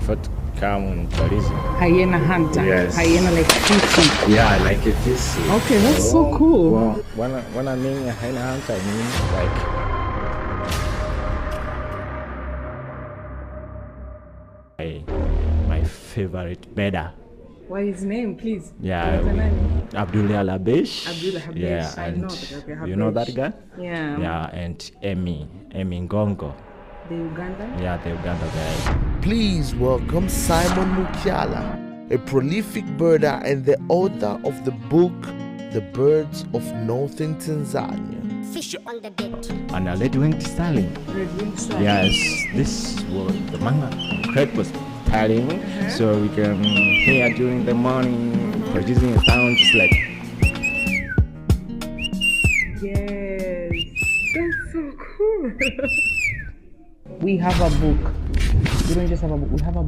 prefer to come and tourism. Hyena hunter. Yes. Hyena like fishing. Yeah, like it is. Okay, that's so cool. Well, when I mean a hyena hunter, I mean like my favorite birder. What is his name, please? Yeah, What's the name? Abdullah Labesh. Abdullah Habesh. Yeah, I and know that. you know that guy? Yeah. Yeah, and Emmy Ngongo. The Ugandan? Yeah, the Uganda guy. Please welcome Simon Mukyala, a prolific birder and the author of the book The Birds of Northern Tanzania. Fish on the bed. And a red-winged starling. Red-winged starling. Yes, this was the manga was starling, so we can hear during the morning producing a sound just like. Yes, that's so cool. We have a book. We don't just have a book. We have a